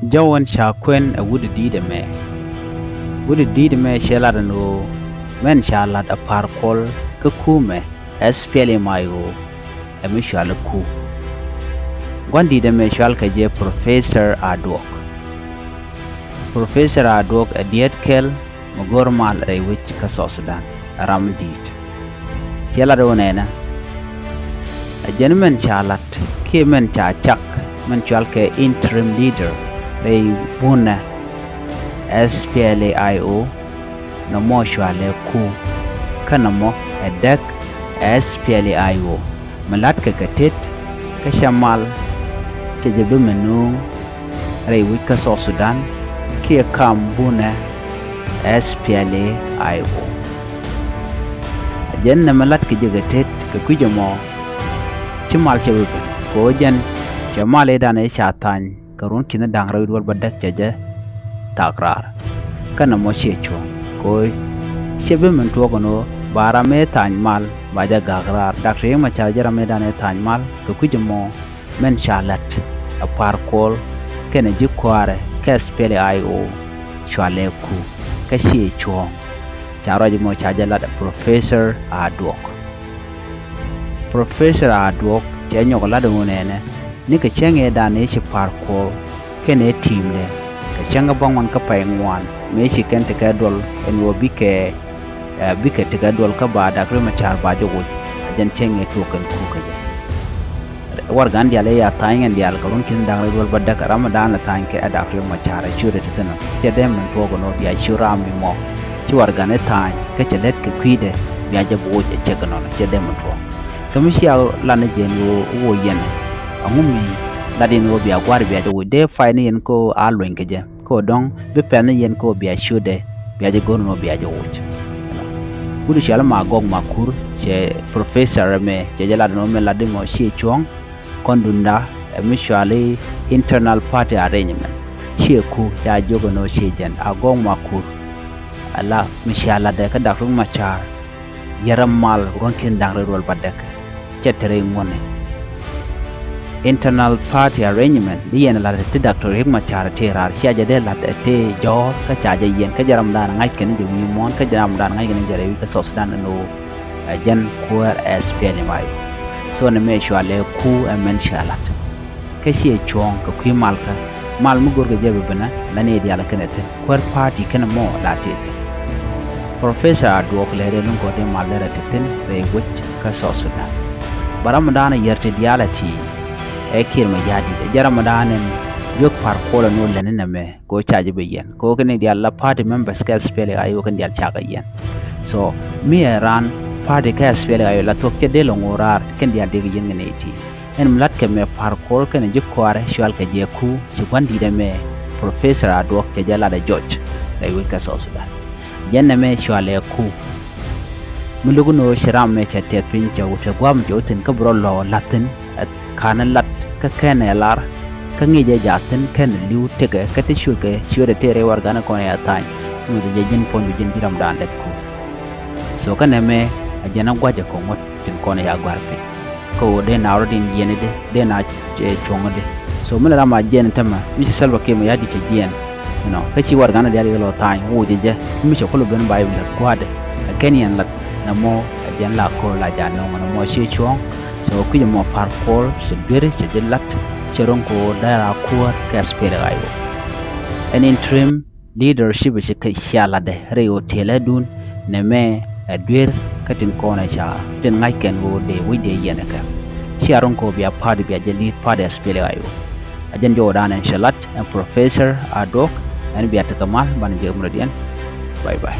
Jawan Shakwen a wood deed me. Would deed me shellad no men shalad a parkol, kuumɛ SPLA mayo, a Michal ku. One did a Michal Kaje Professor Adwok. Professor Adwok a diet kel, Mogormal a witch ka South Sudan, a ram deed. Cheladonena. A gentleman charlat, Kimen cha chak, Manchalke interim leader, Ray Buna SPLAIO, no more shwale ku, Kanamo, a deck SPLAIO, Malatka Katit, Kashamal, Chajabumenu, Ray Wika South Sudan, Kia Kam Buna SPLAIO. A gentleman Malatka Jagatit, Kakujamo. Chimal Chawipan, Kojan, Jamal Edan Shatan, Karun Kina Dangra will Badak Jaja, Takrar, Kanamochecho, Koi, Shebim and Tuogono, Barame Tanmal, Baja Gagrar, Dr. Machaja Medane Tanmal, Kakujamo, Men Charlotte, a parkol, Kenajuquare, Caspele IO, Chaleku, Kashi Chuong, Charajimo Chajalat, Professor Adwok. Professor Adwok, Janyo Ladonene, Nika Chang Danish Parkol, Kene team le, Kachanga Bangwan Kapang one, Meshi can take a doll and will be a bigger take a doll kabada, Grimachar Bajowood, then Chang a token cookage. Wargandia lay a tying and the Alcorunkin down will but Daka Ramadan a tank at Akrimachar, shoot it to them, Chedem and Togono, the Ashurami more. Chuargan a time, catch a let Kikuide, Biajaboy a chicken on a Chedem and Tong. Commercial Lanajan wo yen amumi ladin wo bia gwar bia wo de fine yen ko alwen keje ko dong be pen yen ko bia shude bia je gon no bia je wuch budu shala ma gog makur che professor me je jala no me ladin mo shi chong kondunda mutually internal party arrangement shi ku ja jogo no shi jen agog makur ala mishala de ka dakru machar yaram mal ronkin dangre rol badak internal party arrangement yen la te Dr. Hikma Chara Terar Shaja de la te jo ka chaja yen ka jaram dan ngai ken je wi mon ka jaram dan ngai ken jare wi ka South Sudan no jan kuɔl SPLA mai so ne me shwale ku men shalat ka shi chong ka kwi malka mal mu gorga jebe bana la ne dia la kenete kuɔl party ken mo la tete Professor Adwok lere lungo de malere teten re wich ka South Sudan Baramadana yerte dialati ekir ma jadi jaramadan yok par kola no lenena me ko chaje be yen ko ken dial party members ka SPLA ayo ken dial chaga yen so me ran party ka SPLA ayo la tok de longorar ken dial de yen neti en mlat ke me par kol ken jikware shwal ke je ku ci wandi de me Professor Adwok che jala de George ayo ka South Sudan yen me shwale ku Muluguno Shiram Mecha Pincha with a guam jotin Cabrolo Latin at Kana Lat Kakenelar Kangi Jatin Ken Liu take a Katishuke sure the Terre Wargana Kone at time with the Jajin Pond Jintiram Dan let go. So Kaneme a Janagwaja Komot in Kone Aguarpe. Ko then already in Yenede, then I chongode. So Mularama Janitama, Mrs. Salva came a yadi Jen, you know, Kachi Wargana the time, who did ya, Misha Koloban by Quad, a Kenyan Lat. Namo ajan la ko la jano mo shi chuong so ku mo parkol se bere se jelat cherong ko dara ko kaspere ayo an interim leadership se ka shala de reo tele dun ne me duer katin ko na sha ten ngai ken wo de wi de yene ka sharon ko bia party bia jeli party spele ayo ajan jodan en shalat and Professor Adwok and bia takamal ban je mradian bye bye